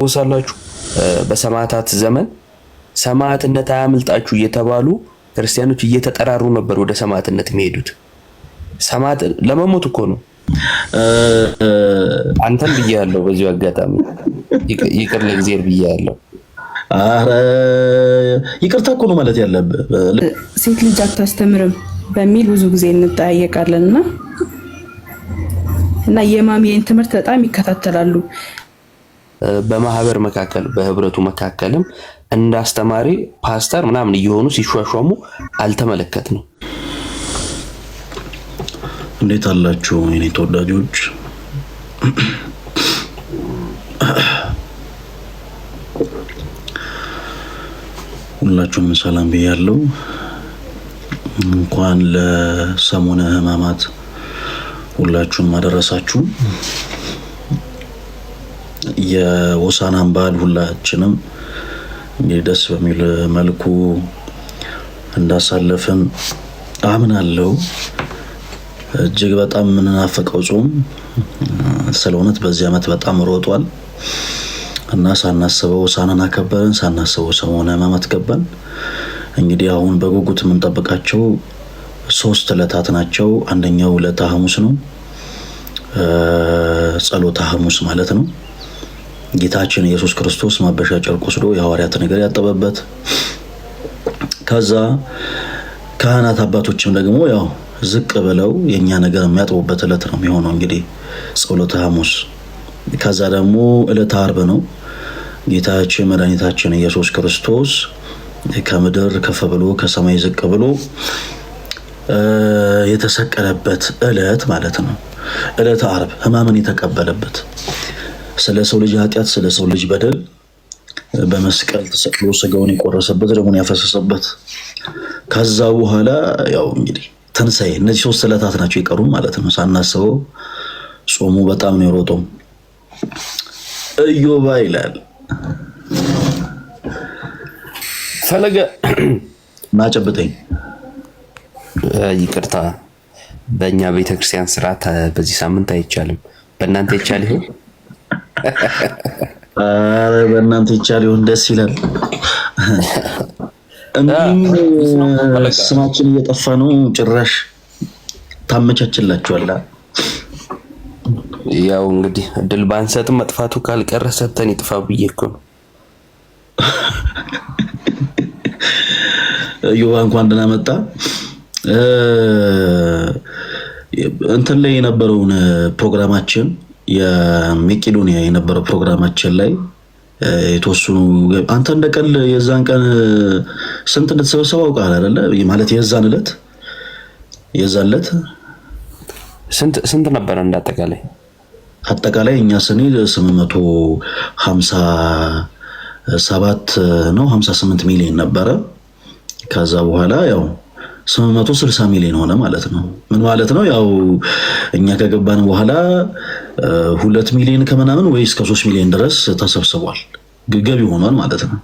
ታስታውሳላችሁ? በሰማዕታት ዘመን ሰማዕትነት አያምልጣችሁ እየተባሉ ክርስቲያኖች እየተጠራሩ ነበር ወደ ሰማዕትነት የሚሄዱት። ሰማዕት ለመሞት እኮ ነው። አንተም ብያለሁ፣ በዚሁ አጋጣሚ ይቅር ለእግዚአብሔር ብያለሁ። አረ ይቅርታ እኮ ነው ማለት ያለብህ። ሴት ልጅ አታስተምርም በሚል ብዙ ጊዜ እንጠያየቃለንና እና የማሚዬን ትምህርት በጣም ይከታተላሉ። በማህበር መካከል በህብረቱ መካከልም እንደ አስተማሪ ፓስተር ምናምን እየሆኑ ሲሿሿሙ አልተመለከትንም። እንዴት አላችሁ የኔ ተወዳጆች? ሁላችሁም ሰላም ብያለሁ። እንኳን ለሰሙነ ሕማማት ሁላችሁም አደረሳችሁ። የሆሳዕናን በዓል ሁላችንም እንግዲህ ደስ በሚል መልኩ እንዳሳለፍን አምናለሁ። እጅግ በጣም የምንናፈቀው ጾም ስለሆነት በዚህ ዓመት በጣም ሮጧል እና ሳናስበው ሆሳዕናን አከበርን፣ ሳናስበው ሰሙነ ሕማማት ገባን። እንግዲህ አሁን በጉጉት የምንጠብቃቸው 3 ዕለታት ናቸው። አንደኛው ዕለተ ሐሙስ ነው፣ ጸሎተ ሐሙስ ማለት ነው። ጌታችን ኢየሱስ ክርስቶስ ማበሻ ጨርቅ ወስዶ የሐዋርያትን እግር ያጠበበት፣ ከዛ ካህናት አባቶችም ደግሞ ያው ዝቅ ብለው የኛ ነገር የሚያጥቡበት ዕለት ነው የሚሆነው እንግዲህ ጸሎተ ሐሙስ። ከዛ ደግሞ ዕለተ ዓርብ ነው። ጌታችን መድኃኒታችን ኢየሱስ ክርስቶስ ከምድር ከፍ ብሎ ከሰማይ ዝቅ ብሎ የተሰቀለበት ዕለት ማለት ነው። ዕለተ ዓርብ ሕማምን የተቀበለበት፣ ስለ ሰው ልጅ ኃጢአት፣ ስለ ሰው ልጅ በደል በመስቀል ተሰቅሎ ስጋውን የቆረሰበት፣ ደሙን ያፈሰሰበት። ከዛ በኋላ ያው እንግዲህ ትንሣኤ። እነዚህ 3 ዕለታት ናቸው የቀሩም ማለት ነው። ሳናስበው ጾሙ በጣም ነው የሮጠው። ኢዮባ ይላል ፈለገ ማጨብጠኝ። ይቅርታ፣ በእኛ ቤተክርስቲያን ስርዓት በዚህ ሳምንት አይቻልም። በእናንተ ይቻል ይሆን? አረ በእናንተ ይቻል ይሆን? ደስ ይላል። ስማችን እየጠፋ ነው። ጭራሽ ታመቻችላችኋል። ያው እንግዲህ እድል ባንሰጥም መጥፋቱ ካልቀረ ሰተን ይጥፋ ብዬ እኮ ነው። ኢዮባ እንኳን ደህና መጣ። እንትን ላይ የነበረውን ፕሮግራማችን የመቄዶንያ የነበረው ፕሮግራማችን ላይ የተወሰኑ አንተ እንደቀል የዛን ቀን ስንት እንደተሰበሰበው አውቃለሁ አይደለ? ማለት የዛን ዕለት ስንት ነበር እንዳጠቃላይ? አጠቃላይ እኛ ስንል 857 ነው 58 ሚሊዮን ነበረ። ከዛ በኋላ ያው 860 ሚሊዮን ሆነ ማለት ነው። ምን ማለት ነው? ያው እኛ ከገባን በኋላ 2 ሚሊዮን ከምናምን ወይ እስከ 3 ሚሊዮን ድረስ ተሰብስቧል፣ ገቢ ሆኗል ማለት ነው።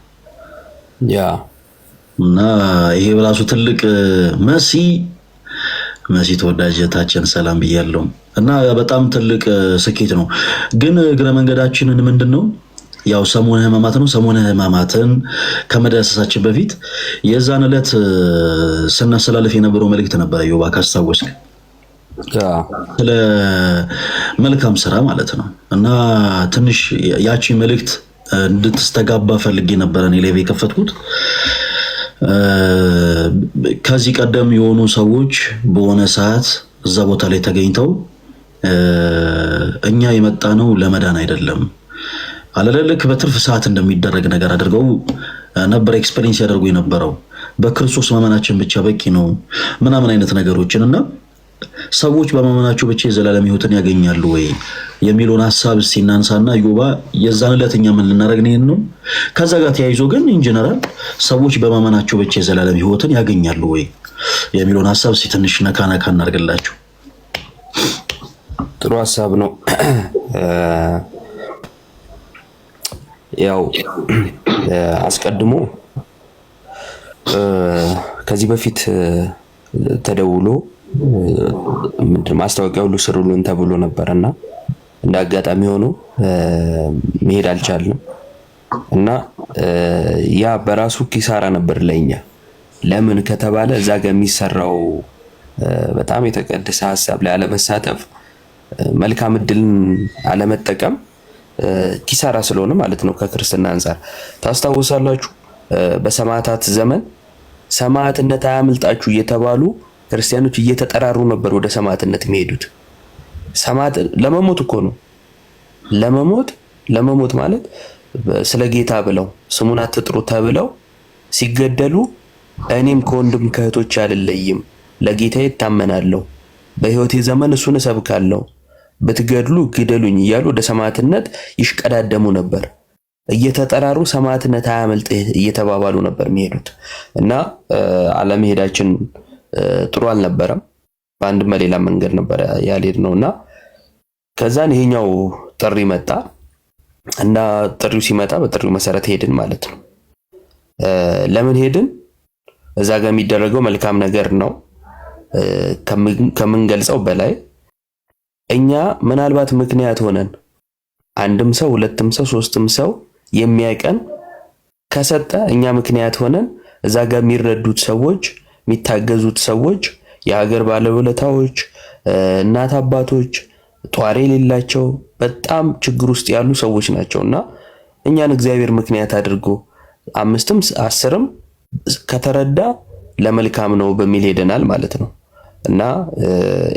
ያ እና ይሄ በራሱ ትልቅ መሲ ተወዳጅታችን ሰላም ብያለሁ። እና በጣም ትልቅ ስኬት ነው። ግን እግረ መንገዳችንን ምንድነው ያው ሰሙነ ሕማማት ነው። ሰሙነ ሕማማትን ከመዳሰሳችን በፊት የዛን ዕለት ስናስተላልፍ የነበረው መልእክት ነበር ኢዮባ ካስታወስክ፣ ስለ መልካም ስራ ማለት ነው። እና ትንሽ ያቺ መልእክት እንድትስተጋባ ፈልጌ ነበር እኔ ላይ የከፈትኩት። ከዚህ ቀደም የሆኑ ሰዎች በሆነ ሰዓት እዛ ቦታ ላይ ተገኝተው እኛ የመጣ ነው ለመዳን አይደለም አለለልክ በትርፍ ሰዓት እንደሚደረግ ነገር አድርገው ነበር ኤክስፔሪንስ ያደርጉ የነበረው። በክርስቶስ ማመናችን ብቻ በቂ ነው ምናምን አይነት ነገሮችን እና ሰዎች በማመናቸው ብቻ የዘላለም ሕይወትን ያገኛሉ ወይ የሚለውን ሐሳብ ሲናንሳና ኢዮባ የዛን ዕለት እኛ ምን ልናደርግ ነው? ከዛ ጋር ተያይዞ ግን ኢንጂነራል ሰዎች በማመናቸው ብቻ የዘላለም ሕይወትን ያገኛሉ ወይ የሚለውን ሐሳብ ትንሽ ነካ እናድርግላችሁ። ጥሩ ሐሳብ ነው። ያው አስቀድሞ ከዚህ በፊት ተደውሎ ምንድን ማስታወቂያ ሁሉ ስሩልን ተብሎ ነበርና እንደ አጋጣሚ ሆኖ መሄድ አልቻልንም። እና ያ በራሱ ኪሳራ ነበር ለኛ። ለምን ከተባለ እዛ ጋር የሚሰራው በጣም የተቀደሰ ሐሳብ ላይ አለመሳተፍ፣ መልካም እድልን አለመጠቀም ኪሳራ ስለሆነ ማለት ነው። ከክርስትና አንፃር ታስታውሳላችሁ፣ በሰማዕታት ዘመን ሰማዕትነት አያምልጣችሁ እየተባሉ ክርስቲያኖች እየተጠራሩ ነበር ወደ ሰማዕትነት የሚሄዱት። ሰማዕት ለመሞት እኮ ነው። ለመሞት ማለት ስለ ጌታ ብለው ስሙን አትጥሩ ተብለው ሲገደሉ እኔም ከወንድም ከእህቶች አልለይም፣ ለጌታዬ እታመናለሁ፣ በሕይወቴ ዘመን እሱን እሰብካለሁ፣ ብትገድሉ ግደሉኝ እያሉ ወደ ሰማዕትነት ይሽቀዳደሙ ነበር። እየተጠራሩ ሰማዕትነት አያመልጥህ እየተባባሉ ነበር የሚሄዱት እና አለመሄዳችን ጥሩ አልነበረም። በአንድም በሌላ መንገድ ነበር ያልሄድ ነውና ከዛን ይሄኛው ጥሪ መጣ እና ጥሪው ሲመጣ በጥሪው መሰረት ሄድን ማለት ነው። ለምን ሄድን? እዛ ጋር የሚደረገው መልካም ነገር ነው ከምንገልጸው በላይ እኛ ምናልባት ምክንያት ሆነን አንድም ሰው ሁለትም ሰው ሶስትም ሰው የሚያቀን ከሰጠ እኛ ምክንያት ሆነን እዛ ጋር የሚረዱት ሰዎች፣ የሚታገዙት ሰዎች፣ የሀገር ባለውለታዎች፣ እናት አባቶች፣ ጧሪ የሌላቸው በጣም ችግር ውስጥ ያሉ ሰዎች ናቸውና እኛን እግዚአብሔር ምክንያት አድርጎ 5ም 10ም ከተረዳ ለመልካም ነው በሚል ሄደናል ማለት ነው። እና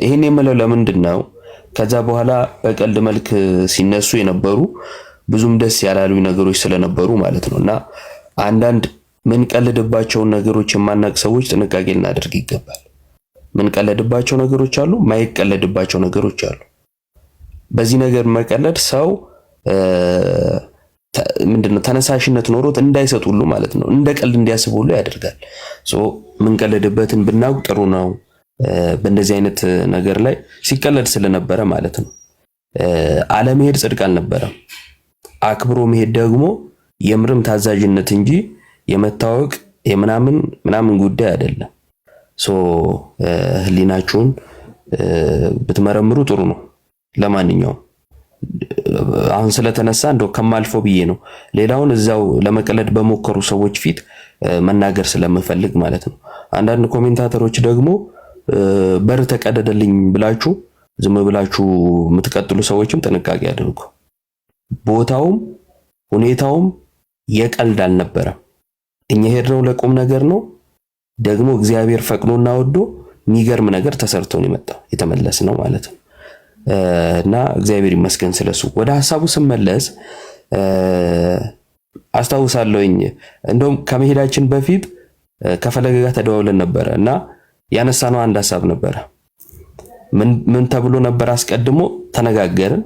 ይሄን የምለው ለምንድን ነው? ከዛ በኋላ በቀልድ መልክ ሲነሱ የነበሩ ብዙም ደስ ያላሉ ነገሮች ስለነበሩ ማለት ነው። እና አንዳንድ ምን ቀልድባቸውን ነገሮች የማናቅ ሰዎች ጥንቃቄ ልናደርግ ይገባል። ምን ቀልድባቸው ነገሮች አሉ፣ ማይቀለድባቸው ነገሮች አሉ። በዚህ ነገር መቀለድ ሰው ምንድነው ተነሳሽነት ኖሮት እንዳይሰጥ ሁሉ ማለት ነው እንደ ቀልድ እንዲያስብ ሁሉ ያደርጋል። ምን ቀልድበትን ብናውቅ ጥሩ ነው። በእንደዚህ አይነት ነገር ላይ ሲቀለድ ስለነበረ ማለት ነው። አለመሄድ ጽድቅ አልነበረም። አክብሮ መሄድ ደግሞ የምርም ታዛዥነት እንጂ የመታወቅ የምናምን ጉዳይ አይደለም። ህሊናችሁን ብትመረምሩ ጥሩ ነው። ለማንኛውም አሁን ስለተነሳ እንደው ከማልፎ ብዬ ነው ሌላውን እዛው ለመቀለድ በሞከሩ ሰዎች ፊት መናገር ስለምፈልግ ማለት ነው። አንዳንድ ኮሜንታተሮች ደግሞ በር ተቀደደልኝ ብላችሁ ዝም ብላችሁ የምትቀጥሉ ሰዎችም ጥንቃቄ አድርጉ። ቦታውም ሁኔታውም የቀልድ አልነበረም። እኛ ሄድነው ለቁም ነገር ነው። ደግሞ እግዚአብሔር ፈቅዶና ወዶ የሚገርም ነገር ተሰርቶ ነው የመጣው የተመለስ ነው ማለት ነው። እና እግዚአብሔር ይመስገን ስለሱ። ወደ ሐሳቡ ስመለስ አስታውሳለሁኝ እንደውም ከመሄዳችን በፊት ከፈለገ ጋር ተደዋውለን ነበረ እና ያነሳነው አንድ ሐሳብ ነበረ። ምን ተብሎ ነበር? አስቀድሞ ተነጋገርን።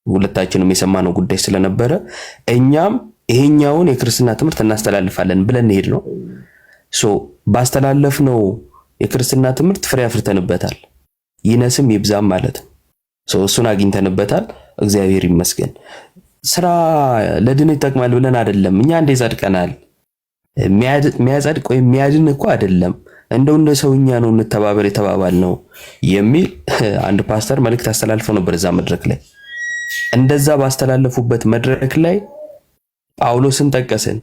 ሁለታችንም የሰማነው ጉዳይ ስለነበረ እኛም ይሄኛውን የክርስትና ትምህርት እናስተላልፋለን ብለን ሄድ ነው። ባስተላለፍነው የክርስትና ትምህርት ፍሬ አፍርተንበታል። ይነስም ይብዛም ማለት ነው። እሱን አግኝተንበታል። እግዚአብሔር ይመስገን። ስራ ለድነት ይጠቅማል ብለን አይደለም። እኛ እንደ ጸድቀናል። የሚያጸድቅ ወይ የሚያድን እኮ አይደለም። እንደው እንደ ሰውኛ ነው እንተባበር የተባባል ነው የሚል አንድ ፓስተር መልእክት አስተላልፈው ነበር እዛ መድረክ ላይ። እንደዛ ባስተላለፉበት መድረክ ላይ ጳውሎስን ጠቀስን፣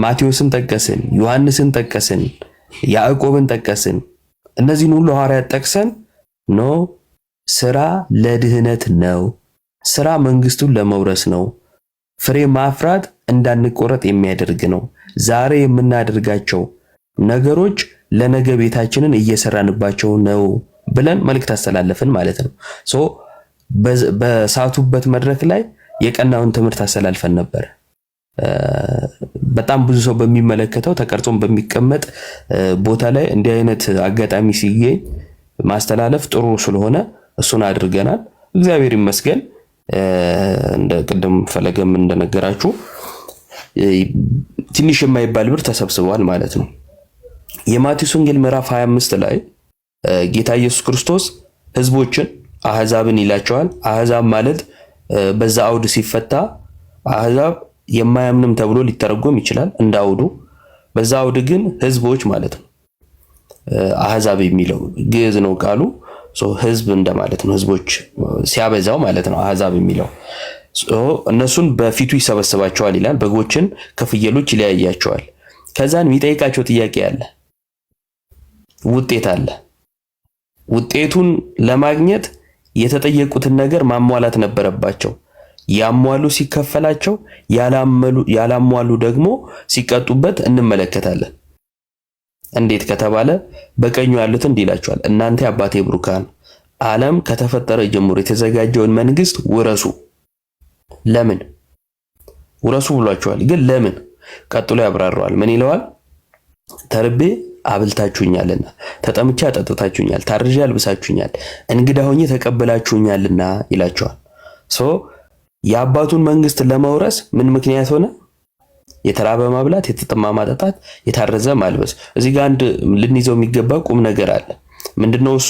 ማቴዎስን ጠቀስን፣ ዮሐንስን ጠቀስን፣ ያዕቆብን ጠቀስን። እነዚህን ሁሉ ሐዋርያት ጠቅሰን ኖ ስራ ለድህነት ነው፣ ስራ መንግስቱን ለመውረስ ነው፣ ፍሬ ማፍራት እንዳንቆረጥ የሚያደርግ ነው። ዛሬ የምናደርጋቸው ነገሮች ለነገ ቤታችንን እየሰራንባቸው ነው ብለን መልእክት አስተላለፍን ማለት ነው። በሳቱበት መድረክ ላይ የቀናውን ትምህርት አስተላልፈን ነበር። በጣም ብዙ ሰው በሚመለከተው ተቀርጾም በሚቀመጥ ቦታ ላይ እንዲህ አይነት አጋጣሚ ሲገኝ ማስተላለፍ ጥሩ ስለሆነ እሱን አድርገናል። እግዚአብሔር ይመስገን። እንደ ቅድም ፈለገም እንደነገራችሁ ትንሽ የማይባል ብር ተሰብስቧል ማለት ነው። የማቴዎስ ወንጌል ምዕራፍ 25 ላይ ጌታ ኢየሱስ ክርስቶስ ህዝቦችን አህዛብን ይላቸዋል። አህዛብ ማለት በዛ አውድ ሲፈታ አህዛብ የማያምንም ተብሎ ሊተረጎም ይችላል እንደ አውዱ። በዛ አውድ ግን ህዝቦች ማለት ነው። አህዛብ የሚለው ግዕዝ ነው ቃሉ። ህዝብ እንደማለት ነው። ህዝቦች ሲያበዛው ማለት ነው አህዛብ የሚለው። እነሱን በፊቱ ይሰበስባቸዋል ይላል። በጎችን ከፍየሎች ይለያያቸዋል። ከዛን የሚጠይቃቸው ጥያቄ አለ፣ ውጤት አለ። ውጤቱን ለማግኘት የተጠየቁትን ነገር ማሟላት ነበረባቸው። ያሟሉ ሲከፈላቸው፣ ያላሟሉ ደግሞ ሲቀጡበት እንመለከታለን። እንዴት ከተባለ በቀኙ ያሉትን እንዲህ ይላቸዋል፣ እናንተ አባቴ ብሩካን ዓለም ከተፈጠረ ጀምሮ የተዘጋጀውን መንግስት ውረሱ። ለምን ውረሱ ብሏቸዋል፣ ግን ለምን? ቀጥሎ ያብራራዋል። ምን ይለዋል? ተርቤ አብልታችሁኛልና፣ ተጠምቼ አጠጥታችሁኛል፣ ታርዤ አልብሳችሁኛል፣ እንግዳ ሆኜ ተቀበላችሁኛልና ይላቸዋል። የአባቱን መንግስት ለመውረስ ምን ምክንያት ሆነ? የተራበ ማብላት፣ የተጠማ ማጠጣት፣ የታረዘ ማልበስ። እዚህ ጋር አንድ ልንይዘው የሚገባ ቁም ነገር አለ። ምንድነው እሱ?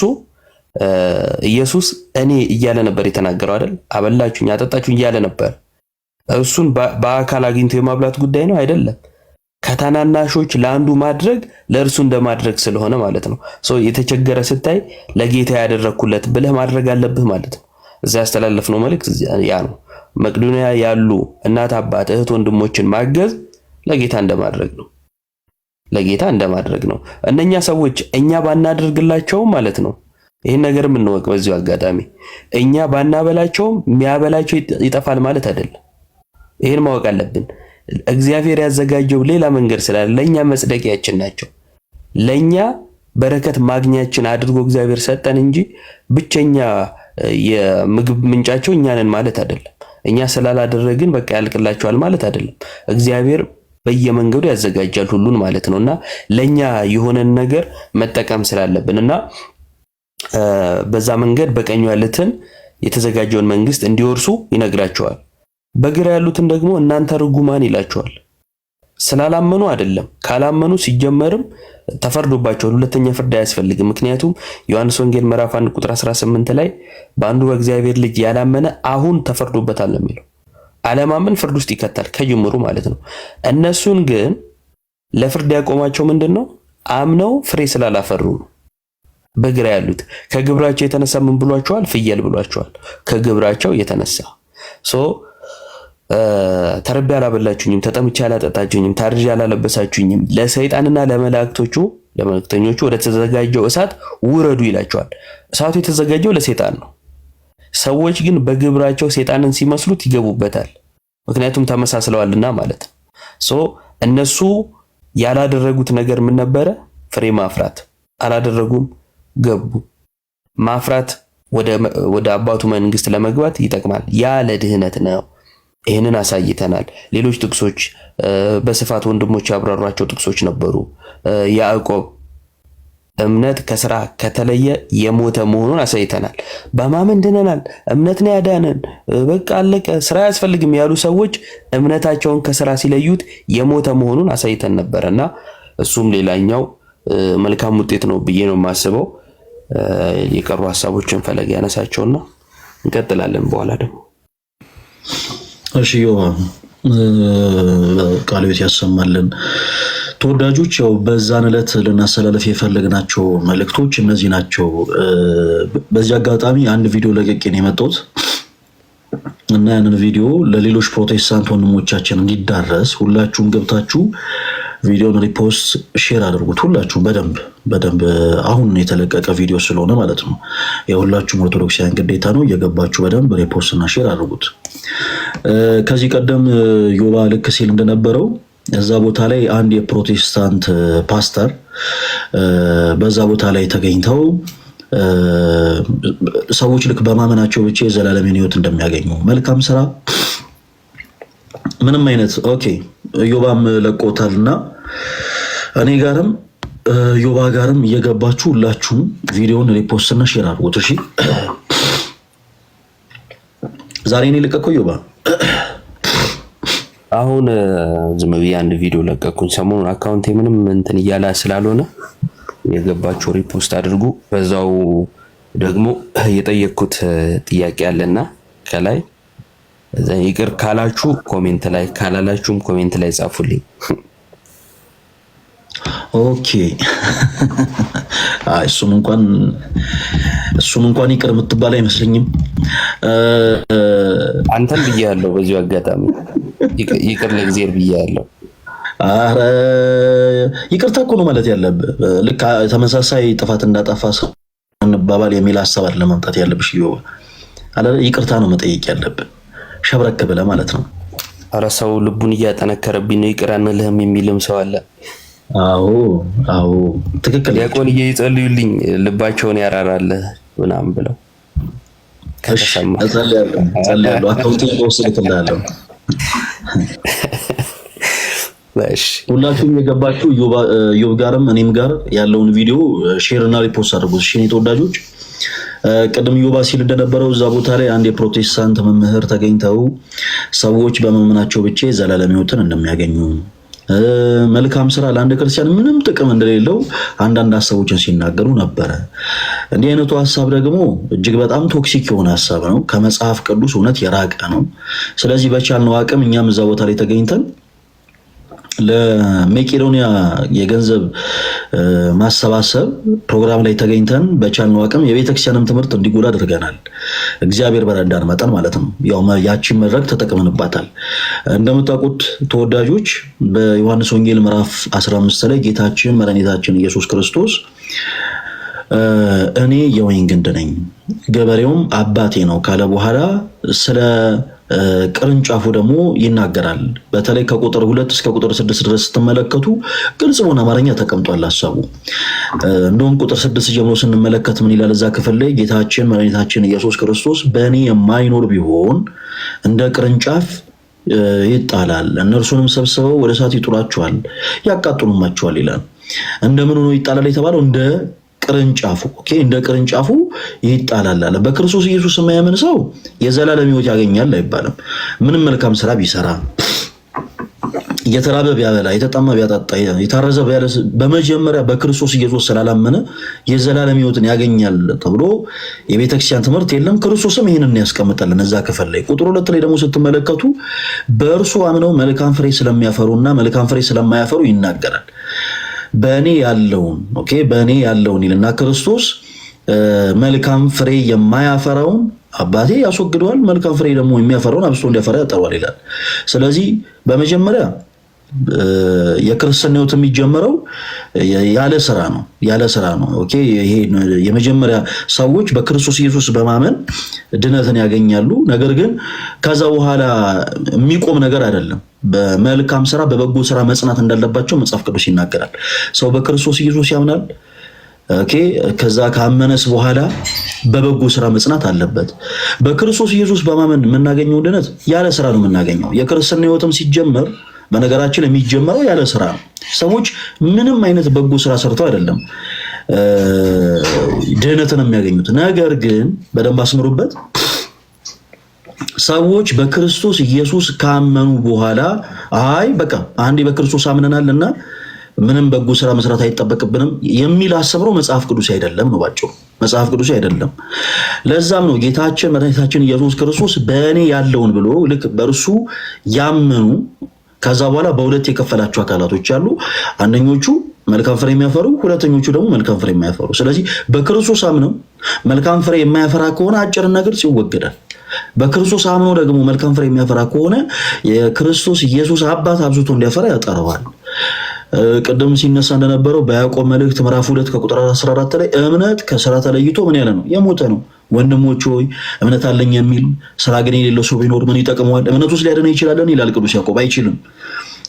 ኢየሱስ እኔ እያለ ነበር የተናገረው አይደል? አበላችሁኝ፣ አጠጣችሁኝ እያለ ነበር። እሱን በአካል አግኝቶ የማብላት ጉዳይ ነው አይደለም። ከታናናሾች ለአንዱ ማድረግ ለእርሱ እንደማድረግ ስለሆነ ማለት ነው። የተቸገረ ስታይ ለጌታ ያደረኩለት ብለህ ማድረግ አለብህ ማለት ነው። እዛ ያስተላለፍነው መልእክት ያ ነው። መቅዶንያ ያሉ እናት አባት እህት ወንድሞችን ማገዝ ለጌታ እንደማድረግ ነው። ለጌታ እንደማድረግ ነው። እነኛ ሰዎች እኛ ባናደርግላቸው ማለት ነው። ይሄን ነገር የምንወቅ በዚሁ አጋጣሚ እኛ ባናበላቸውም የሚያበላቸው ይጠፋል ማለት አይደለም። ይሄን ማወቅ አለብን። እግዚአብሔር ያዘጋጀው ሌላ መንገድ ስላለ ለኛ መጽደቂያችን ናቸው። ለኛ በረከት ማግኛችን አድርጎ እግዚአብሔር ሰጠን እንጂ ብቸኛ የምግብ ምንጫቸው እኛ ነን ማለት አይደለም። እኛ ስላላደረግን በቃ ያልቅላቸዋል ማለት አይደለም። እግዚአብሔር በየመንገዱ ያዘጋጃል ሁሉን ማለት ነውና ለኛ የሆነን ነገር መጠቀም ስላለብንና በዛ መንገድ በቀኙ ያሉትን የተዘጋጀውን መንግስት እንዲወርሱ ይነግራቸዋል። በግራ ያሉትን ደግሞ እናንተ ርጉማን ይላቸዋል። ስላላመኑ አይደለም፣ ካላመኑ ሲጀመርም ተፈርዶባቸዋል። ሁለተኛ ፍርድ አያስፈልግም። ምክንያቱም ዮሐንስ ወንጌል ምዕራፍ 1 ቁጥር 18 ላይ በአንዱ በእግዚአብሔር ልጅ ያላመነ አሁን ተፈርዶበታል ነው የሚለው። አለማመን ፍርድ ውስጥ ይከታል ከጅምሩ ማለት ነው። እነሱን ግን ለፍርድ ያቆማቸው ምንድነው? አምነው ፍሬ ስላላፈሩ ነው። በግራ ያሉት ከግብራቸው የተነሳ ምን ብሏቸዋል? ፍየል ብሏቸዋል። ከግብራቸው የተነሳ ተርቤ አላበላችሁኝም፣ ተጠምቼ አላጠጣችሁኝም፣ ታርዤ አላለበሳችሁኝም፣ ለሰይጣንና ለመልእክተኞቹ ወደ ተዘጋጀው እሳት ውረዱ ይላቸዋል። እሳቱ የተዘጋጀው ለሰይጣን ነው። ሰዎች ግን በግብራቸው ሰይጣንን ሲመስሉት ይገቡበታል። ምክንያቱም ተመሳስለዋልና ማለት ነው። እነሱ ያላደረጉት ነገር ምን ነበረ? ፍሬ ማፍራት አላደረጉም፣ ገቡ። ማፍራት ወደ አባቱ መንግስት ለመግባት ይጠቅማል። ያ ለድህነት ነው። ይህንን አሳይተናል። ሌሎች ጥቅሶች በስፋት ወንድሞች ያብራሯቸው ጥቅሶች ነበሩ። ያዕቆብ እምነት ከስራ ከተለየ የሞተ መሆኑን አሳይተናል። በማመን ድነናል፣ እምነት ነው ያዳነን፣ በቃ አለቀ፣ ስራ አያስፈልግም ያሉ ሰዎች እምነታቸውን ከስራ ሲለዩት የሞተ መሆኑን አሳይተን ነበርና እሱም ሌላኛው መልካም ውጤት ነው ብዬ ነው የማስበው። የቀሩ ሐሳቦችን ፈለግ ያነሳቸውና እንቀጥላለን በኋላ ደግሞ። እሺ ዮባ ቃለ ሕይወት ያሰማልን። ተወዳጆች ያው በዛን ዕለት ልናስተላልፍ የፈለግናቸው መልእክቶች እነዚህ ናቸው። በዚህ አጋጣሚ አንድ ቪዲዮ ለቅቄ ነው የመጣሁት እና ያንን ቪዲዮ ለሌሎች ፕሮቴስታንት ወንድሞቻችን እንዲዳረስ ሁላችሁም ገብታችሁ ቪዲዮን ሪፖስት ሼር አድርጉት። ሁላችሁም በደንብ አሁን የተለቀቀ ቪዲዮ ስለሆነ ማለት ነው። የሁላችሁም ኦርቶዶክሳውያን ግዴታ ነው። እየገባችሁ በደንብ ሪፖስት እና ሼር አድርጉት። ከዚህ ቀደም ዮባ ልክ ሲል እንደነበረው እዛ ቦታ ላይ አንድ የፕሮቴስታንት ፓስተር በዛ ቦታ ላይ ተገኝተው ሰዎች ልክ በማመናቸው ብቻ የዘላለምን ሕይወት እንደሚያገኙ መልካም ስራ ምንም አይነት ኦኬ ዮባም ለቆታልና እኔ ጋርም ዮባ ጋርም እየገባችሁ ሁላችሁም ቪዲዮውን ሪፖስት እና ሼር አድርጉት። እሺ ዛሬ እኔ ለቀቀው ዮባ አሁን ዝም ብዬ አንድ ቪዲዮ ለቀኩኝ። ሰሞኑን አካውንቴ ምንም እንትን እያለ ስላልሆነ የገባችሁ ሪፖስት አድርጉ። በዛው ደግሞ የጠየቅኩት ጥያቄ አለና ከላይ ይቅር ካላችሁ ኮሜንት ላይ ካላላችሁም ኮሜንት ላይ ጻፉልኝ። ኦኬ እሱም እንኳን እሱን እንኳን ይቅር የምትባል አይመስለኝም። አንተም ብያለሁ፣ በዚሁ አጋጣሚ ይቅር ለእግዚአብሔር ብያለሁ። አረ ይቅርታ እኮ ነው ማለት ያለብህ። ልክ ተመሳሳይ ጥፋት እንዳጠፋ ሰው እንባባል የሚል ሐሳብ አለ ማምጣት ያለብሽ ይወ አለ። ይቅርታ ነው መጠየቅ ያለብህ፣ ሸብረክ ብለህ ማለት ነው። አረ ሰው ልቡን እያጠነከረብኝ ነው ይቅር አንልህም የሚልም ሰው አለ። አዎ ትክክል። ዲያቆን እየጸልዩልኝ ልባቸውን ያራራል ምናምን ብለው ከተሰማ ጸልያለሁ። አካውንቴን ወስልክልሃለሁ። ሁላችሁም የገባችሁ ዮብ ጋርም እኔም ጋር ያለውን ቪዲዮ ሼር እና ሪፖስት አድርጉት። እሺ ተወዳጆች፣ ቅድም ዮባ ሲል እንደነበረው እዛ ቦታ ላይ አንድ የፕሮቴስታንት መምህር ተገኝተው ሰዎች በመመናቸው ብቻ ዘላለም ሕይወትን እንደሚያገኙ መልካም ስራ ለአንድ ክርስቲያን ምንም ጥቅም እንደሌለው አንዳንድ ሐሳቦችን ሲናገሩ ነበረ። እንዲህ አይነቱ ሐሳብ ደግሞ እጅግ በጣም ቶክሲክ የሆነ ሐሳብ ነው፣ ከመጽሐፍ ቅዱስ እውነት የራቀ ነው። ስለዚህ በቻልነው አቅም እኛም እዛ ቦታ ላይ ተገኝተን ለመቄዶንያ የገንዘብ ማሰባሰብ ፕሮግራም ላይ ተገኝተን በቻልነው አቅም የቤተክርስቲያንም ትምህርት እንዲጎዳ አድርገናል። እግዚአብሔር በረዳን መጠን ማለት ነው። ያው ያቺን መድረክ ተጠቅመንባታል። እንደምታውቁት ተወዳጆች በዮሐንስ ወንጌል ምዕራፍ 15 ላይ ጌታችን መድኃኒታችን ኢየሱስ ክርስቶስ እኔ የወይን ግንድ ነኝ ገበሬውም አባቴ ነው ካለ በኋላ ስለ ቅርንጫፉ ደግሞ ይናገራል። በተለይ ከቁጥር 2 እስከ ቁጥር 6 ድረስ ስትመለከቱ ግልጽ በሆነ አማርኛ ተቀምጧል ሐሳቡ። እንደውም ቁጥር 6 ጀምሮ ስንመለከት ምን ይላል? እዛ ክፍል ላይ ጌታችን መድኃኒታችን ኢየሱስ ክርስቶስ በእኔ የማይኖር ቢሆን እንደ ቅርንጫፍ ይጣላል፣ እነርሱንም ሰብስበው ወደ እሳት ይጥሏቸዋል፣ ያቃጥሉማቸዋል ይላል። እንደምን ሆኖ ይጣላል የተባለው? እንደ ቅርንጫፉ። ኦኬ፣ እንደ ቅርንጫፉ ይጣላል አለ። በክርስቶስ ኢየሱስ የማያምን ሰው የዘላለም ሕይወት ያገኛል አይባልም። ምንም መልካም ስራ ቢሰራ፣ የተራበ ቢያበላ፣ የተጠማ ቢያጠጣ፣ የታረዘ ቢያለብስ፣ በመጀመሪያ በክርስቶስ ኢየሱስ ስላላመነ የዘላለም ሕይወትን ያገኛል ተብሎ የቤተክርስቲያን ትምህርት የለም። ክርስቶስም ይህንን ያስቀምጣልን እዛ ክፍል ላይ። ቁጥር 2 ላይ ደግሞ ስትመለከቱ በእርሱ አምነው መልካም ፍሬ ስለሚያፈሩና መልካም ፍሬ ስለማያፈሩ ይናገራል። በእኔ ያለውን ይልና ክርስቶስ መልካም ፍሬ የማያፈራውን አባቴ ያስወግደዋል፣ መልካም ፍሬ ደግሞ የሚያፈራውን አብዝቶ እንዲያፈራ ያጠራዋል ይላል። ስለዚህ በመጀመሪያ የክርስትና ሕይወት የሚጀምረው ያለ ስራ ነው። ኦኬ፣ ይሄ የመጀመሪያ ሰዎች በክርስቶስ ኢየሱስ በማመን ድነትን ያገኛሉ። ነገር ግን ከዛ በኋላ የሚቆም ነገር አይደለም። በመልካም ስራ በበጎ ስራ መጽናት እንዳለባቸው መጽሐፍ ቅዱስ ይናገራል። ሰው በክርስቶስ ኢየሱስ ያምናል። ኦኬ፣ ከዛ ካመነስ በኋላ በበጎ ስራ መጽናት አለበት። በክርስቶስ ኢየሱስ በማመን የምናገኘው ድነት ያለ ስራ ነው የምናገኘው። የክርስትና ሕይወትም ሲጀመር በነገራችን የሚጀመረው ያለ ስራ ነው። ሰዎች ምንም አይነት በጎ ስራ ሰርተው አይደለም ድህነትን የሚያገኙት። ነገር ግን በደንብ አስምሩበት። ሰዎች በክርስቶስ ኢየሱስ ካመኑ በኋላ አይ በቃ አንዴ በክርስቶስ አምነናልና ምንም በጎ ስራ መስራት አይጠበቅብንም የሚል አሰብረው መጽሐፍ ቅዱስ አይደለም ነው ባጭሩ። መጽሐፍ ቅዱስ አይደለም። ለዛም ነው ጌታችን መድኃኒታችን ኢየሱስ ክርስቶስ በእኔ ያለውን ብሎ ልክ በእርሱ ያመኑ ከዛ በኋላ በሁለት የከፈላቸው አካላቶች አሉ። አንደኞቹ መልካም ፍሬ የሚያፈሩ፣ ሁለተኞቹ ደግሞ መልካም ፍሬ የማያፈሩ። ስለዚህ በክርስቶስ አምነው መልካም ፍሬ የማያፈራ ከሆነ አጭርና ግልጽ ይወገዳል። በክርስቶስ አምነው ደግሞ መልካም ፍሬ የሚያፈራ ከሆነ የክርስቶስ ኢየሱስ አባት አብዝቶ እንዲያፈራ ያጠረዋል። ቅድም ሲነሳ እንደነበረው በያዕቆብ መልእክት ምዕራፍ 2 ከቁጥር 14 ላይ እምነት ከስራ ተለይቶ ምን ያለ ነው? የሞተ ነው። ወንድሞች ሆይ እምነት አለኝ የሚል ስራ ግን የሌለው ሰው ቢኖር ምን ይጠቅመዋል? እምነት ውስጥ ሊያድነው ይችላልን? ይላል ቅዱስ ያዕቆብ። አይችልም።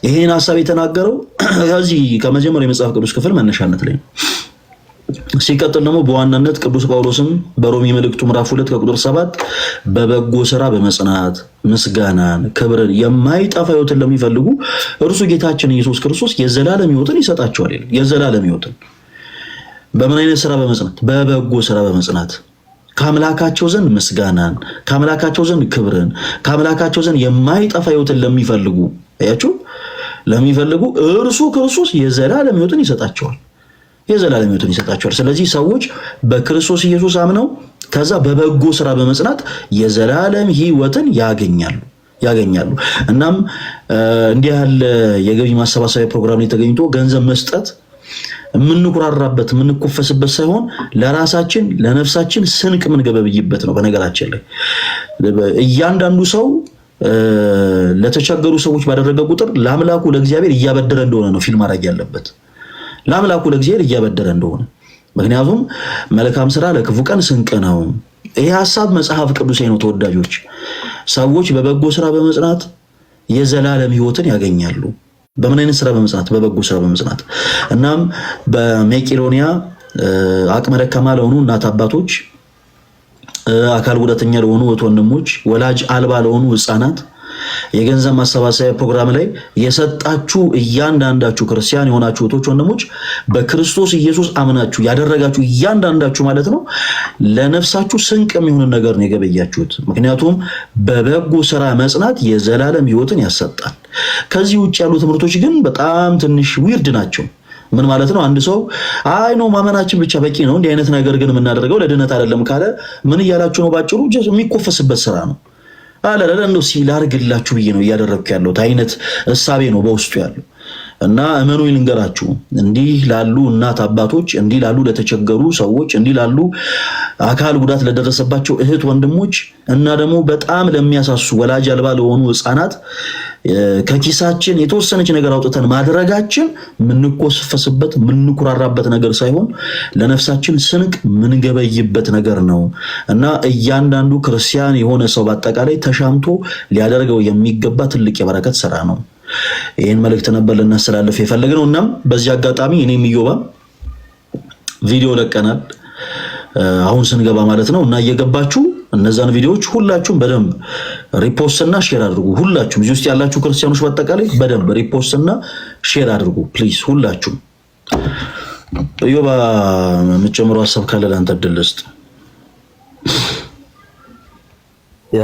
ይሄን ሐሳብ የተናገረው ከዚህ ከመጀመሪያው የመጽሐፍ ቅዱስ ክፍል መነሻነት ላይ ነው። ሲቀጥል ደግሞ በዋናነት ቅዱስ ጳውሎስም በሮሜ መልእክቱ ምዕራፍ 2 ከቁጥር 7 በበጎ ስራ በመጽናት ምስጋናን፣ ክብርን፣ የማይጠፋ ሕይወትን ለሚፈልጉ እርሱ ጌታችን ኢየሱስ ክርስቶስ የዘላለም ሕይወትን ይሰጣቸዋል ይላል። የዘላለም ሕይወትን በምን አይነት ስራ በመጽናት? በበጎ ስራ በመጽናት ከአምላካቸው ዘንድ ምስጋናን፣ ከአምላካቸው ዘንድ ክብርን፣ ከአምላካቸው ዘንድ የማይጠፋ ሕይወትን ለሚፈልጉ አያችሁ፣ ለሚፈልጉ እርሱ ክርስቶስ የዘላለም ሕይወትን ይሰጣቸዋል። የዘላለም ሕይወትን ይሰጣቸዋል። ስለዚህ ሰዎች በክርስቶስ ኢየሱስ አምነው ከዛ በበጎ ስራ በመጽናት የዘላለም ሕይወትን ያገኛሉ። እናም እንዲህ ያለ የገቢ ማሰባሰቢያ ፕሮግራም ላይ ተገኝቶ ገንዘብ መስጠት የምንኩራራበት የምንኮፈስበት ሳይሆን ለራሳችን ለነፍሳችን ስንቅ የምንገበብይበት ነው። በነገራችን ላይ እያንዳንዱ ሰው ለተቸገሩ ሰዎች ባደረገ ቁጥር ለአምላኩ ለእግዚአብሔር እያበደረ እንደሆነ ነው ፊልም ማድረግ ያለበት። ለአምላኩ ለእግዚአብሔር እያበደረ እንደሆነ። ምክንያቱም መልካም ስራ ለክፉ ቀን ስንቅ ነው። ይሄ ሐሳብ መጽሐፍ ቅዱሳዊ ነው። ተወዳጆች ሰዎች በበጎ ስራ በመጽናት የዘላለም ሕይወትን ያገኛሉ። በምን አይነት ስራ በመጽናት? በበጎ ስራ በመጽናት። እናም በመቄዶንያ አቅመ ደካማ ለሆኑ እናት አባቶች፣ አካል ጉዳተኛ ለሆኑ ወንድሞች፣ ወላጅ አልባ ለሆኑ ህፃናት የገንዘብ ማሰባሰቢያ ፕሮግራም ላይ የሰጣችሁ እያንዳንዳችሁ ክርስቲያን የሆናችሁ እህቶች ወንድሞች በክርስቶስ ኢየሱስ አምናችሁ ያደረጋችሁ እያንዳንዳችሁ ማለት ነው ለነፍሳችሁ ስንቅ የሚሆን ነገር ነው የገበያችሁት። ምክንያቱም በበጎ ስራ መጽናት የዘላለም ሕይወትን ያሰጣል። ከዚህ ውጭ ያሉ ትምህርቶች ግን በጣም ትንሽ ዊርድ ናቸው። ምን ማለት ነው? አንድ ሰው አይ ነው ማመናችን ብቻ በቂ ነው፣ እንዲህ አይነት ነገር ግን የምናደርገው ለድነት አይደለም ካለ ምን እያላችሁ ነው? ባጭሩ የሚኮፈስበት ስራ ነው። አላላ እንደው ሲላርግላችሁ ብዬ ነው እያደረግኩ ያለሁት አይነት እሳቤ ነው በውስጡ ያለው። እና እመኑ ልንገራችሁ፣ እንዲህ ላሉ እናት አባቶች፣ እንዲህ ላሉ ለተቸገሩ ሰዎች፣ እንዲህ ላሉ አካል ጉዳት ለደረሰባቸው እህት ወንድሞች እና ደግሞ በጣም ለሚያሳሱ ወላጅ አልባ ለሆኑ ህፃናት ከኪሳችን የተወሰነች ነገር አውጥተን ማድረጋችን ምንኮስፈስበት ምንኩራራበት ነገር ሳይሆን ለነፍሳችን ስንቅ ምንገበይበት ነገር ነው። እና እያንዳንዱ ክርስቲያን የሆነ ሰው በአጠቃላይ ተሻምቶ ሊያደርገው የሚገባ ትልቅ የበረከት ስራ ነው። ይህን መልእክት ነበር ልናስተላልፍ የፈለግነው። እናም በዚህ አጋጣሚ እኔም ኢዮባ ቪዲዮ ለቀናል አሁን ስንገባ ማለት ነው። እና እየገባችሁ እነዛን ቪዲዮዎች ሁላችሁም በደንብ ሪፖስት እና ሼር አድርጉ። ሁላችሁም እዚህ ውስጥ ያላችሁ ክርስቲያኖች በአጠቃላይ በደንብ ሪፖስት እና ሼር አድርጉ ፕሊዝ ሁላችሁም። ኢዮባ የምትጨምረው ሀሳብ ካለ ለአንተ እድል ልስጥ። ያ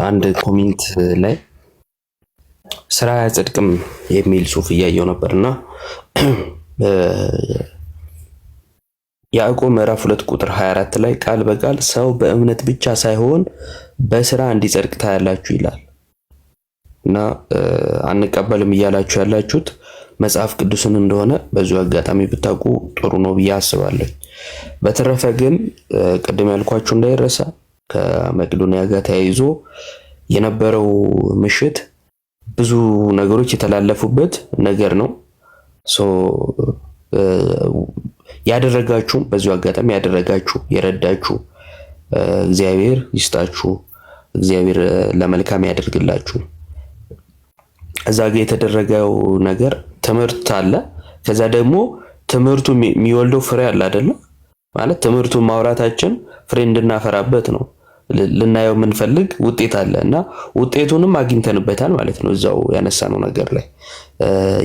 አንድ ኮሜንት ላይ ስራ አያጸድቅም የሚል ጽሑፍ እያየው ነበርና ያዕቆብ ምዕራፍ 2 ቁጥር 24 ላይ ቃል በቃል ሰው በእምነት ብቻ ሳይሆን በስራ እንዲጸድቅ ታያላችሁ ይላል። እና አንቀበልም እያላችሁ ያላችሁት መጽሐፍ ቅዱስን እንደሆነ በዚሁ አጋጣሚ ብታውቁ ጥሩ ነው ብዬ አስባለሁ። በተረፈ ግን ቅድም ያልኳችሁ እንዳይረሳ ከመቄዶንያ ጋር ተያይዞ የነበረው ምሽት ብዙ ነገሮች የተላለፉበት ነገር ነው። ያደረጋችሁ በዚሁ አጋጣሚ ያደረጋችሁ የረዳችሁ እግዚአብሔር ይስጣችሁ፣ እግዚአብሔር ለመልካም ያደርግላችሁ። እዛ ጋር የተደረገው ነገር ትምህርት አለ። ከዛ ደግሞ ትምህርቱ የሚወልደው ፍሬ አለ አይደለ? ማለት ትምህርቱን ማውራታችን ፍሬ እንድናፈራበት ነው። ልናየው የምንፈልግ ውጤት አለ እና ውጤቱንም አግኝተንበታል ማለት ነው። እዛው ያነሳነው ነገር ላይ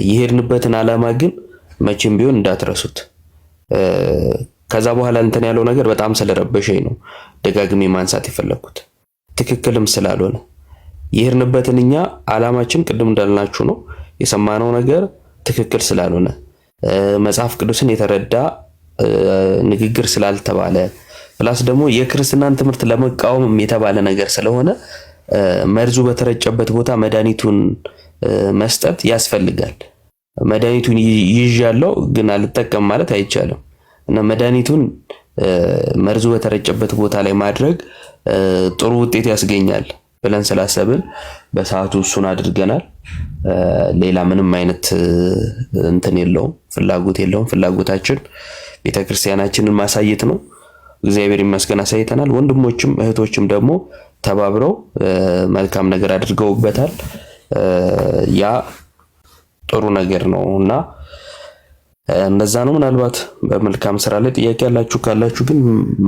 የሄድንበትን ዓላማ ግን መቼም ቢሆን እንዳትረሱት። ከዛ በኋላ እንትን ያለው ነገር በጣም ስለረበሸኝ ነው ደጋግሜ ማንሳት የፈለኩት፣ ትክክልም ስላልሆነ የሄድንበትን እኛ ዓላማችን ቅድም እንዳልናችሁ ነው። የሰማነው ነገር ትክክል ስላልሆነ መጽሐፍ ቅዱስን የተረዳ ንግግር ስላልተባለ ፕላስ ደግሞ የክርስትናን ትምህርት ለመቃወም የተባለ ነገር ስለሆነ መርዙ በተረጨበት ቦታ መድኃኒቱን መስጠት ያስፈልጋል። መድኃኒቱን ይዣለው ግን አልጠቀም ማለት አይቻልም። እና መድኃኒቱን መርዙ በተረጨበት ቦታ ላይ ማድረግ ጥሩ ውጤት ያስገኛል ብለን ስላሰብን በሰዓቱ እሱን አድርገናል። ሌላ ምንም አይነት እንትን የለውም፣ ፍላጎት የለውም። ፍላጎታችን ቤተክርስቲያናችንን ማሳየት ነው። እግዚአብሔር ይመስገን አሳይተናል። ወንድሞችም እህቶችም ደግሞ ተባብረው መልካም ነገር አድርገውበታል። ያ ጥሩ ነገር ነውና እንደዛ ነው። ምናልባት በመልካም ስራ ላይ ጥያቄ ያላችሁ ካላችሁ ግን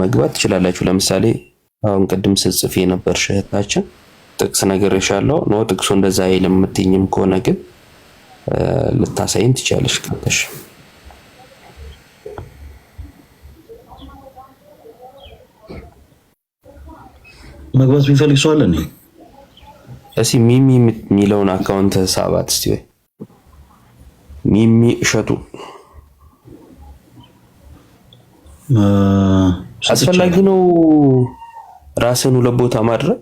መግባት ትችላላችሁ። ለምሳሌ አሁን ቅድም ስጽፍ የነበር እህታችን ጥቅስ ነገር ይሻለው ነው ጥቅሱ እንደዛ አይልም የምትይኝም ከሆነ ግን ልታሳይን ትችላለሽ ከተሽ መግባት ቢፈልግ ሰው አለ ነው። እሺ ሚሚ የሚለውን አካውንት ሳባት እስቲ ወይ ሚሚ እሸቱ አስፈላጊ ነው ራስን ሁለት ቦታ ማድረግ።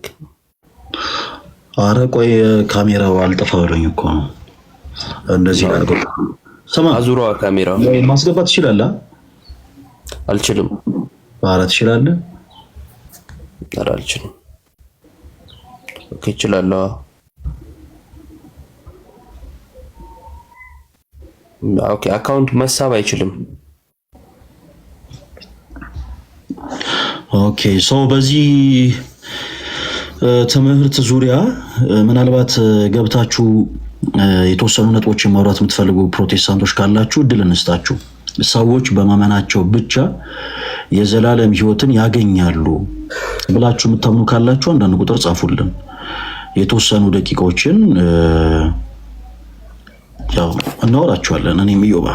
አረ ቆይ ካሜራው አልጠፋ ብሎኝ እኮ ነው እንደዚህ አድርገው ስማ አዙሯ ካሜራው ማስገባት ትችላለህ? አልችልም። ኧረ ትችላለህ። ኧረ አልችልም። ኦኬ እችላለሁ። ኦኬ አካውንት መሳብ አይችልም። ኦኬ በዚህ ትምህርት ዙሪያ ምናልባት ገብታችሁ የተወሰኑ ነጥቦችን ማውራት የምትፈልጉ ፕሮቴስታንቶች ካላችሁ እድል እንስጣችሁ። ሰዎች በማመናቸው ብቻ የዘላለም ሕይወትን ያገኛሉ ብላችሁ የምታምኑ ካላችሁ አንዳንድ ቁጥር ጻፉልን። የተወሰኑ ደቂቃዎችን ያው እናወራችኋለን። እኔም ኢዮባ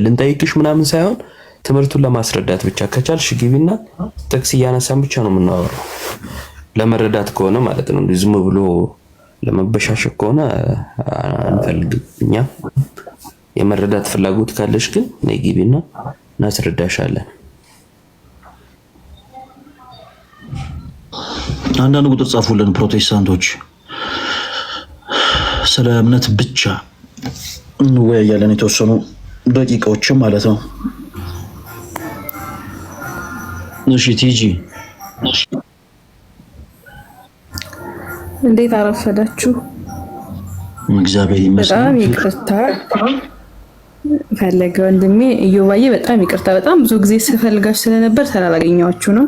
ልንጠይቅሽ ምናምን ሳይሆን ትምህርቱን ለማስረዳት ብቻ ከቻልሽ ግቢና ጥቅስ እያነሳን ብቻ ነው የምናወራው። ለመረዳት ከሆነ ማለት ነው። ዝም ብሎ ለመበሻሸቅ ከሆነ አንፈልግም። እኛ የመረዳት ፍላጎት ካለሽ ግን ነይ ግቢና እናስረዳሻለን። አንዳንድ ቁጥር ጻፉልን ፕሮቴስታንቶች። ስለ እምነት ብቻ እንወያያለን የተወሰኑ ደቂቃዎችም ማለት ነው። እሺ ቲጂ እንዴት አረፈዳችሁ? እግዚአብሔር ይመስገን። በጣም ይቅርታ ፈለገ ወንድሜ ኢዮባዬ፣ በጣም ይቅርታ። በጣም ብዙ ጊዜ ስፈልጋችሁ ስለነበር ስላላገኘኋችሁ ነው።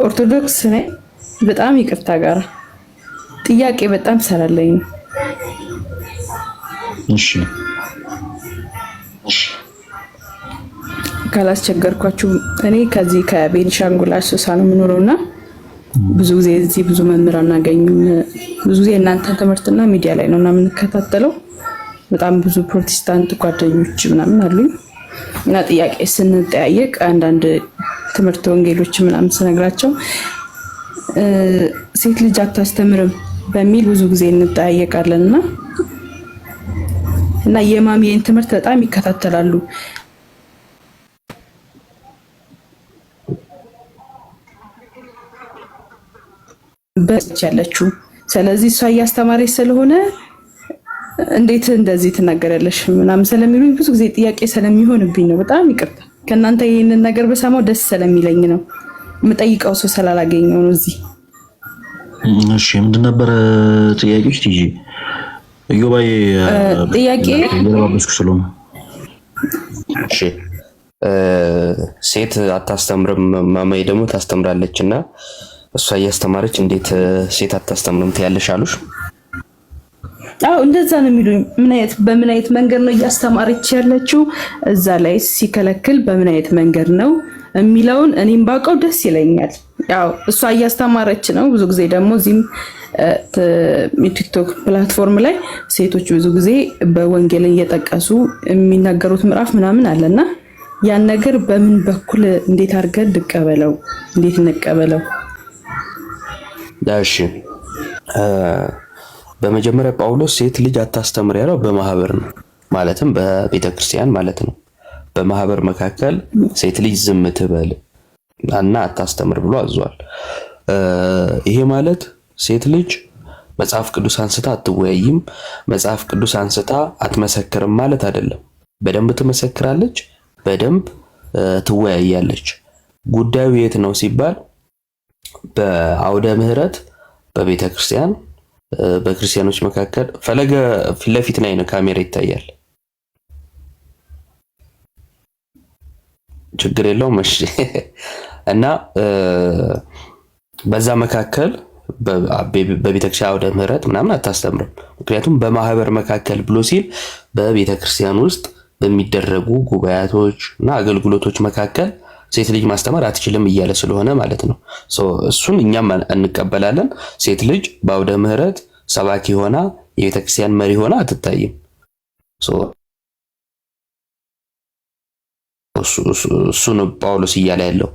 ኦርቶዶክስ ነኝ። በጣም ይቅርታ ጋር ጥያቄ በጣም ሰላለኝ ነው። እሺ ካላስቸገርኳችሁ እኔ ከዚህ ከቤኒሻንጉል አሶሳ ነው የምኖረውና ብዙ ጊዜ እዚህ ብዙ መምህራን አናገኝም። ብዙ ጊዜ እናንተ ትምህርትና ሚዲያ ላይ ነው የምንከታተለው። በጣም ብዙ ፕሮቴስታንት ጓደኞች ምናምን አሉኝ እና ጥያቄ ስንጠያየቅ አንዳንድ ትምህርት ወንጌሎች ምናምን ስነግራቸው ሴት ልጅ አታስተምርም በሚል ብዙ ጊዜ እንጠያየቃለንና እና የማሚዬን ትምህርት በጣም ይከታተላሉ። በስች ያለችው ስለዚህ እሷ እያስተማረች ስለሆነ እንዴት እንደዚህ ትናገራለሽ ምናምን ስለሚሉኝ ብዙ ጊዜ ጥያቄ ስለሚሆንብኝ ነው። በጣም ይቅርታ። ከእናንተ ይሄንን ነገር በሰማው ደስ ስለሚለኝ ነው። የምጠይቀው ሰው ስላላገኘው ነው እዚህ። እሺ ምንድን ነበር ጥያቄዎች? ትይጂ ኢዮባዬ ጥያቄ እየለባበስኩ ስለሆነ እሺ ሴት አታስተምርም ማማዬ ደግሞ ታስተምራለች እና እሷ እያስተማረች እንዴት ሴት አታስተምርም ትያለሽ አሉሽ? አዎ እንደዛ ነው የሚሉኝ። በምን አይነት መንገድ ነው እያስተማረች ያለችው? እዛ ላይ ሲከለክል በምን አይነት መንገድ ነው የሚለውን እኔም ባውቀው ደስ ይለኛል። ያው እሷ እያስተማረች ነው። ብዙ ጊዜ ደግሞ እዚህም ቲክቶክ ፕላትፎርም ላይ ሴቶች ብዙ ጊዜ በወንጌልን እየጠቀሱ የሚናገሩት ምዕራፍ ምናምን አለና ያን ነገር በምን በኩል እንዴት አድርገን ልቀበለው? እንዴት እንቀበለው? እሺ በመጀመሪያ ጳውሎስ ሴት ልጅ አታስተምር ያለው በማህበር ነው፣ ማለትም በቤተክርስቲያን ማለት ነው። በማህበር መካከል ሴት ልጅ ዝም ትበል እና አታስተምር ብሎ አዟል። ይሄ ማለት ሴት ልጅ መጽሐፍ ቅዱስ አንስታ አትወያይም፣ መጽሐፍ ቅዱስ አንስታ አትመሰክርም ማለት አይደለም። በደንብ ትመሰክራለች፣ በደንብ ትወያያለች። ጉዳዩ የት ነው ሲባል በአውደ ምህረት በቤተክርስቲያን በክርስቲያኖች መካከል ፈለገ ፊት ለፊት ላይ ነው ካሜራ ይታያል። ችግር የለውም እሺ። እና በዛ መካከል በቤተክርስቲያን አውደ ምህረት ምናምን አታስተምርም። ምክንያቱም በማህበር መካከል ብሎ ሲል በቤተክርስቲያን ውስጥ በሚደረጉ ጉባኤቶች እና አገልግሎቶች መካከል ሴት ልጅ ማስተማር አትችልም እያለ ስለሆነ ማለት ነው። እሱን እኛም እንቀበላለን። ሴት ልጅ በአውደ ምህረት ሰባኪ ሆና የቤተክርስቲያን መሪ ሆና አትታይም። እሱን ጳውሎስ እያለ ያለው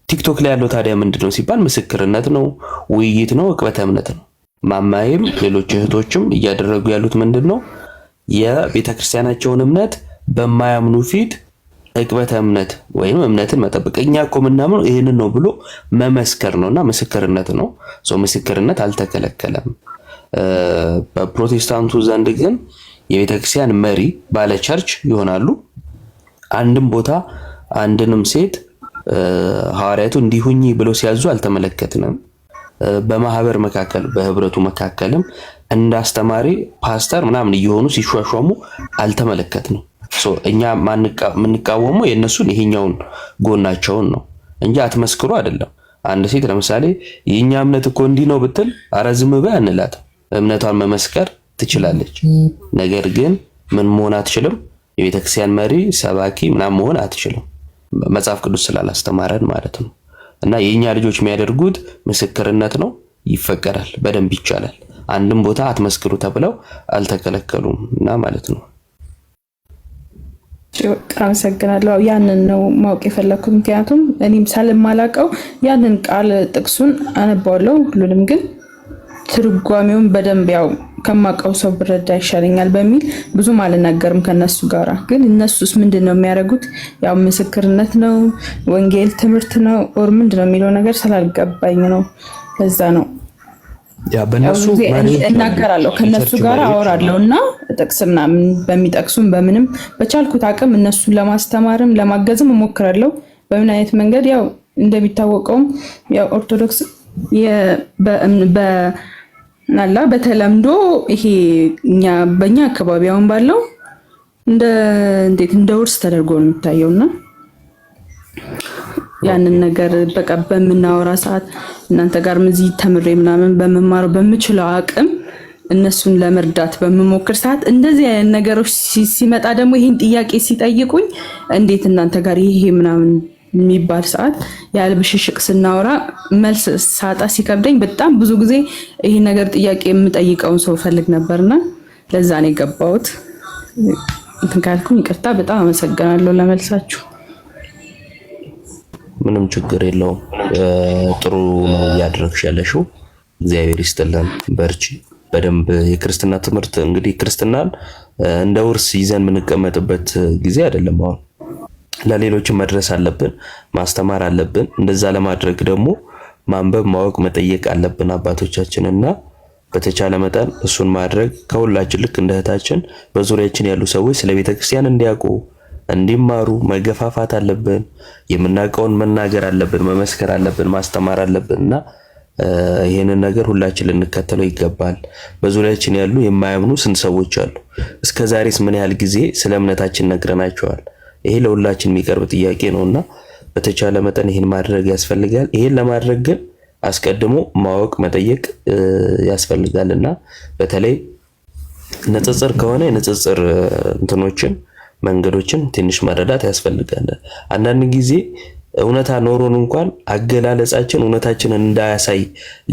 ቲክቶክ ላይ ያለው ታዲያ ምንድነው ሲባል ምስክርነት ነው፣ ውይይት ነው፣ ዕቅበተ እምነት ነው። ማማዬም ሌሎች እህቶችም እያደረጉ ያሉት ምንድነው የቤተክርስቲያናቸውን እምነት በማያምኑ ፊት ዕቅበተ እምነት ወይም እምነትን መጠበቅ። እኛ እኮ ምናምን ይሄንን ነው ብሎ መመስከር ነውና ምስክርነት ነው። ምስክርነት አልተከለከለም። በፕሮቴስታንቱ ዘንድ ግን የቤተክርስቲያን መሪ ባለ ቸርች ይሆናሉ። አንድም ቦታ አንድንም ሴት ሐዋርያቱ እንዲሁኝ ብለው ሲያዙ አልተመለከትንም። በማህበር መካከል በህብረቱ መካከልም እንዳስተማሪ ፓስተር ምናምን እየሆኑ ሲሿሿሙ አልተመለከትንም። እኛ የምንቃወመው የእነሱን ይሄኛውን ጎናቸውን ነው እንጂ አትመስክሩ አይደለም። አንድ ሴት ለምሳሌ የኛ እምነት እኮ እንዲህ ነው ብትል አረዝም በይ አንላት። እምነቷን መመስከር ትችላለች። ነገር ግን ምን መሆን አትችልም? የቤተክርስቲያን መሪ ሰባኪ ምናምን መሆን አትችልም። መጽሐፍ ቅዱስ ስላላስተማረን ማለት ነው። እና የኛ ልጆች የሚያደርጉት ምስክርነት ነው፣ ይፈቀዳል፣ በደንብ ይቻላል። አንድም ቦታ አትመስክሩ ተብለው አልተከለከሉም እና ማለት ነው። አመሰግናለሁ። ያንን ነው ማወቅ የፈለኩት። ምክንያቱም እኔም ሳልማላቀው ያንን ቃል ጥቅሱን አነባለሁ ሁሉንም፣ ግን ትርጓሜውን በደንብ ያው ከማቀው ሰው ብረዳ ይሻለኛል በሚል ብዙም አልናገርም ከነሱ ጋራ። ግን እነሱስ ምንድነው የሚያደርጉት? ያው ምስክርነት ነው፣ ወንጌል ትምህርት ነው ኦር ምንድነው የሚለው ነገር ስላልገባኝ ነው። በዛ ነው ያ በእነሱ እናገራለሁ ከነሱ ጋር አወራለሁ እና ጥቅስ ምናምን በሚጠቅሱም በምንም በቻልኩት አቅም እነሱን ለማስተማርም ለማገዝም እሞክራለሁ። በምን አይነት መንገድ? ያው እንደሚታወቀው ያው ኦርቶዶክስ በተለምዶ ይሄ በእኛ አካባቢ አሁን ባለው እንደ ውርስ ተደርጎ ነው የሚታየውና ያንን ነገር በቃ በምናወራ ሰዓት እናንተ ጋር እዚህ ተምሬ ምናምን በመማረው በምችለው አቅም እነሱን ለመርዳት በመሞክር ሰዓት እንደዚህ አይነት ነገሮች ሲመጣ ደግሞ ይሄን ጥያቄ ሲጠይቁኝ እንዴት እናንተ ጋር ይሄ ምናምን የሚባል ሰዓት ያለ ብሽሽቅ ስናወራ መልስ ሳጣ ሲከብደኝ በጣም ብዙ ጊዜ ይሄ ነገር ጥያቄ የምጠይቀውን ሰው ፈልግ ነበርና ለዛ ነው የገባሁት። እንትን ካልኩኝ ይቅርታ። በጣም አመሰግናለሁ ለመልሳችሁ። ምንም ችግር የለውም። ጥሩ ነው እያደረግሽ ያለሽው። እግዚአብሔር ይስጥልን፣ በርቺ። በደንብ የክርስትና ትምህርት እንግዲህ ክርስትናን እንደ ውርስ ይዘን የምንቀመጥበት ጊዜ አይደለም። አሁን ለሌሎችም መድረስ አለብን፣ ማስተማር አለብን። እንደዛ ለማድረግ ደግሞ ማንበብ፣ ማወቅ፣ መጠየቅ አለብን አባቶቻችንና በተቻለ መጠን እሱን ማድረግ ከሁላችን ልክ እንደ እህታችን በዙሪያችን ያሉ ሰዎች ስለ ቤተክርስቲያን እንዲያውቁ እንዲማሩ መገፋፋት አለብን። የምናውቀውን መናገር አለብን፣ መመስከር አለብን፣ ማስተማር አለብንና ይሄንን ነገር ሁላችን ልንከተለው ይገባል። በዙሪያችን ያሉ የማያምኑ ስንት ሰዎች አሉ። እስከዛሬስ ምን ያህል ጊዜ ስለ እምነታችን ነግረናቸዋል? ይሄ ለሁላችን የሚቀርብ ጥያቄ ነውና በተቻለ መጠን ይሄን ማድረግ ያስፈልጋል። ይሄን ለማድረግ ግን አስቀድሞ ማወቅ መጠየቅ ያስፈልጋልና በተለይ ንጽጽር ከሆነ የንጽጽር እንትኖችን መንገዶችን ትንሽ መረዳት ያስፈልጋል። አንዳንድ ጊዜ እውነታ ኖሮን እንኳን አገላለጻችን እውነታችንን እንዳያሳይ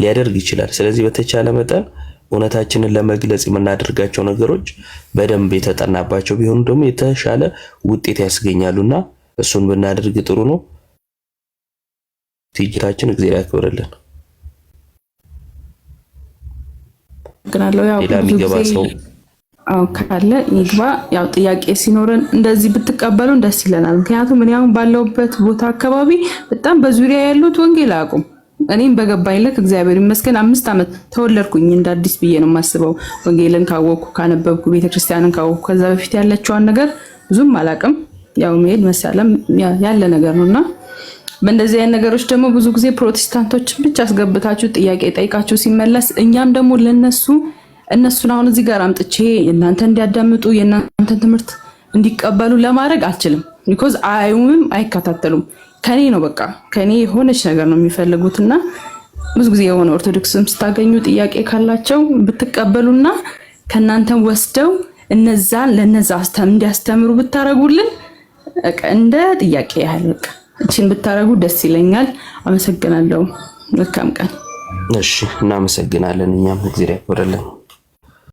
ሊያደርግ ይችላል። ስለዚህ በተቻለ መጠን እውነታችንን ለመግለጽ የምናደርጋቸው ነገሮች በደንብ የተጠናባቸው ቢሆኑ ደግሞ የተሻለ ውጤት ያስገኛሉና እሱን ብናደርግ ጥሩ ነው። ትይታችን እግዚአብሔር ያክብርልን። ግናለው ያው ብዙ ካለ ይግባ። ያው ጥያቄ ሲኖረን እንደዚህ ብትቀበሉን ደስ ይለናል። ምክንያቱም እኔ አሁን ባለውበት ቦታ አካባቢ በጣም በዙሪያ ያሉት ወንጌል አያውቁም። እኔም በገባኝ ልክ እግዚአብሔር ይመስገን 5 ዓመት ተወለድኩኝ እንደ አዲስ ብዬ ነው የማስበው። ወንጌልን ካወቅኩ ካነበብኩ ቤተክርስቲያንን ካወቅኩ ከዛ በፊት ያለችውን ነገር ብዙም አላውቅም። ያው መሄድ መሳለም ያለ ነገር ነውና በእንደዚህ አይነት ነገሮች ደግሞ ብዙ ጊዜ ፕሮቴስታንቶችን ብቻ አስገብታችሁ ጥያቄ ጠይቃችሁ ሲመለስ እኛም ደግሞ እነሱን አሁን እዚህ ጋር አምጥቼ እናንተ እንዲያዳምጡ የእናንተን ትምህርት እንዲቀበሉ ለማድረግ አልችልም። ቢኮዝ አዩምም አይከታተሉም። ከኔ ነው በቃ ከኔ የሆነች ነገር ነው የሚፈልጉትና ብዙ ጊዜ የሆነ ኦርቶዶክስም ስታገኙ ጥያቄ ካላቸው ብትቀበሉና ከናንተም ወስደው ለነዛ እንዲያስተምሩ ብታረጉልን እንደ ጥያቄ ያህል በቃ እቺን ብታረጉ ደስ ይለኛል። አመሰግናለሁ። መልካም ቀን። እሺ፣ እናመሰግናለን። እኛም እግዚአብሔር ያክብርልን።